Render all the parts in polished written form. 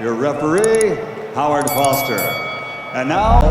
your referee, Howard Foster. And now,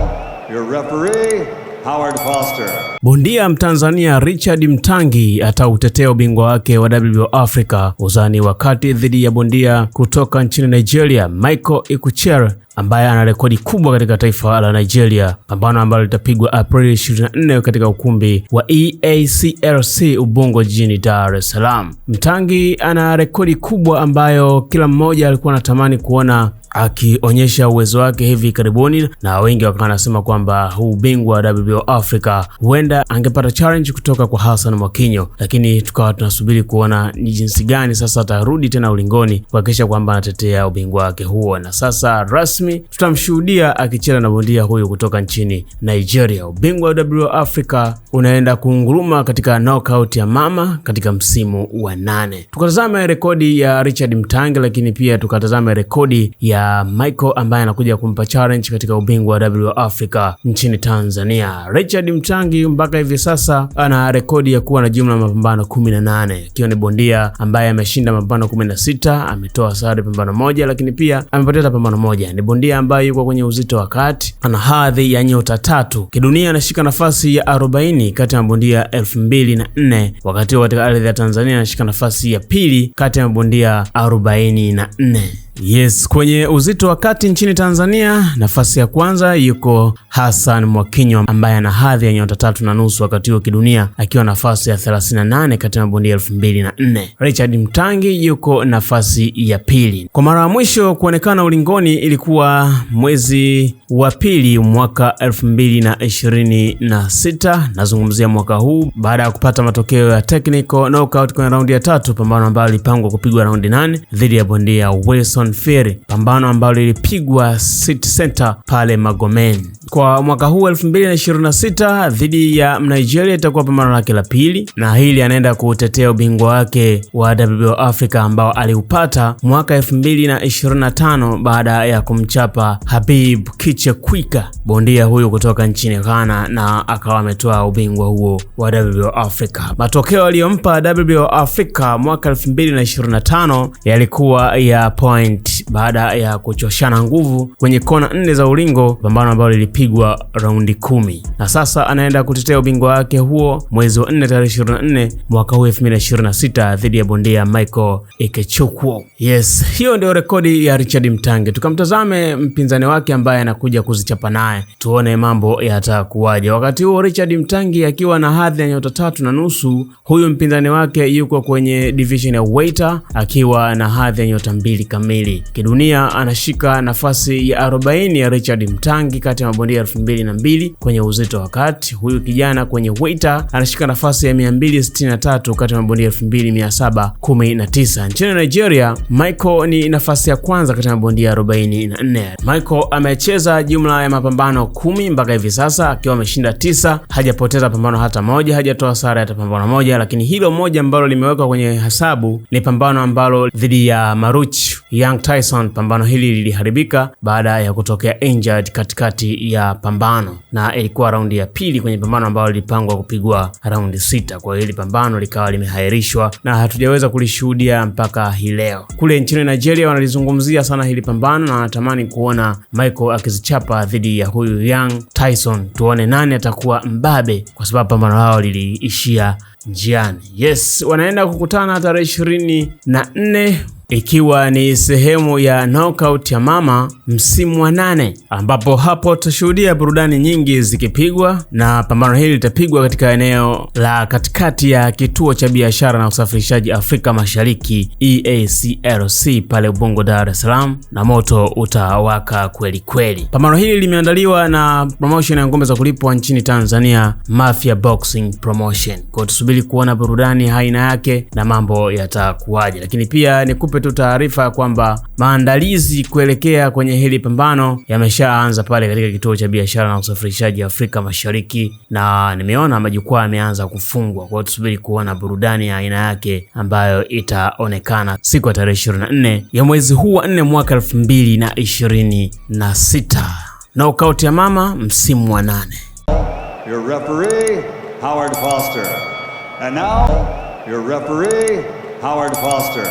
your referee, Howard Foster. Bondia Mtanzania Richard Mtangi atautetea ubingwa wake wa WBO Africa uzani wakati dhidi ya bondia kutoka nchini Nigeria Michael Ikuchere ambaye ana rekodi kubwa katika taifa la Nigeria, pambano ambalo litapigwa Aprili 24 katika ukumbi wa EACLC Ubungo jijini Dar es Salaam. Mtangi ana rekodi kubwa ambayo kila mmoja alikuwa anatamani kuona akionyesha uwezo wake hivi karibuni, na wengi wakawa nasema kwamba huu ubingwa wa WBO Africa huenda angepata challenge kutoka kwa Hassan Mwakinyo, lakini tukawa tunasubiri kuona ni jinsi gani sasa atarudi tena ulingoni kuhakikisha kwamba anatetea ubingwa wake huo, na sasa rasmi tutamshuhudia akicheza na bondia huyu kutoka nchini Nigeria. Ubingwa wa WBO Africa unaenda kuunguruma katika knockout ya mama katika msimu wa 8. Tukatazame rekodi ya Richard Mtangi, lakini pia tukatazame rekodi ya Michael ambaye anakuja kumpa challenge katika ubingwa wa WBO Africa nchini Tanzania. Richard Mtangi mpaka hivi sasa ana rekodi ya kuwa na jumla ya mapambano 18, ikiwa ni bondia ambaye ameshinda mapambano 16, ametoa sare pambano moja, lakini pia amepoteza pambano moja. Ni bondia ambaye yuko kwenye uzito wa kati, ana hadhi ya nyota 3. Kidunia anashika nafasi ya 40 kati ya mabondia 2004, wakati huo katika ardhi ya Tanzania anashika nafasi ya pili kati ya mabondia 44. Yes, kwenye uzito wa kati nchini Tanzania nafasi ya kwanza yuko Hassan Mwakinyo ambaye ana hadhi ya nyota 3.5, wakati huo kidunia akiwa nafasi ya 38 kati ya mabondia 2004. Richard Mtangi yuko nafasi ya pili. Kwa mara ya mwisho kuonekana ulingoni ilikuwa mwezi wa pili mwaka 2026. Nazungumzia mwaka huu baada ya kupata matokeo ya technical knockout kwenye raundi ya 3, pambano ambalo lilipangwa kupigwa raundi 8 dhidi ya bondia Wilson Fury, pambano ambalo lilipigwa City Center pale Magomeni. Kwa mwaka huu 2026 dhidi ya Nigeria itakuwa pambano lake la pili, na hili anaenda kutetea ubingwa wake wa WBO Africa ambao aliupata mwaka 2025 baada ya kumchapa Habib Kichekwika, bondia huyu kutoka nchini Ghana, na akawa ametoa ubingwa huo wa WBO Africa. Matokeo aliyompa WBO Africa mwaka 2025 yalikuwa ya point baada ya kuchoshana nguvu kwenye kona 4 za ulingo, pambano ambalo lilipigwa raundi 10, na sasa anaenda kutetea ubingwa wake huo mwezi wa 4 tarehe 24 mwaka huu 2026 dhidi ya bondia Michael Ikuchere. Yes, hiyo ndio rekodi ya Richard Mtangi. Tukamtazame mpinzani wake ambaye anakuja kuzichapa naye, tuone mambo yatakuwaje. Wakati huo Richard Mtangi akiwa na hadhi ya nyota 3.5, huyu mpinzani wake yuko kwenye division ya welter akiwa na hadhi ya nyota 2 kamili. Kidunia anashika nafasi ya 40 ya Richard Mtangi kati ya mabondia 2002 kwenye uzito wa kati. Huyu kijana kwenye welter anashika nafasi ya 263 kati ya mabondia 2719. Nchini Nigeria, Michael ni nafasi ya kwanza kati ya mabondia 44. Michael amecheza jumla ya mapambano 10 mpaka hivi sasa, akiwa ameshinda 9, hajapoteza pambano hata moja, hajatoa sare hata pambano moja, lakini hilo moja ambalo limewekwa kwenye hesabu ni pambano ambalo dhidi ya Maruch Young Tyson. Pambano hili liliharibika baada ya kutokea injured katikati ya pambano, na ilikuwa raundi ya pili kwenye pambano ambalo lilipangwa kupigwa raundi 6. Kwa hiyo hili pambano likawa limehairishwa na hatujaweza kulishuhudia mpaka hii leo. Kule nchini Nigeria wanalizungumzia sana hili pambano na wanatamani kuona Michael akizichapa dhidi ya huyu Young Tyson, tuone nani atakuwa mbabe, kwa sababu pambano lao liliishia njiani. Yes, wanaenda kukutana tarehe 24 ikiwa ni sehemu ya knockout ya mama msimu wa 8, ambapo hapo tutashuhudia burudani nyingi zikipigwa, na pambano hili litapigwa katika eneo la katikati ya kituo cha biashara na usafirishaji Afrika Mashariki EACLC pale Ubungo, Dar es Salaam, na moto utawaka kweli kweli. Pambano hili limeandaliwa na promotion ya ngome za kulipwa nchini Tanzania, Mafia Boxing Promotion. Kwa tusubiri kuona burudani haina yake na mambo yatakuwaje, lakini pia nikupe tu taarifa kwamba maandalizi kuelekea kwenye hili pambano yameshaanza pale katika kituo cha biashara na usafirishaji Afrika Mashariki, na nimeona majukwaa yameanza kufungwa. Kwa hiyo tusubiri kuona burudani ya aina yake ambayo itaonekana siku ya tarehe 24 ya mwezi huu wa 4 mwaka 2026. Knockout ya mama msimu wa 8. Your referee, Howard Foster. And now, your referee, Howard Foster.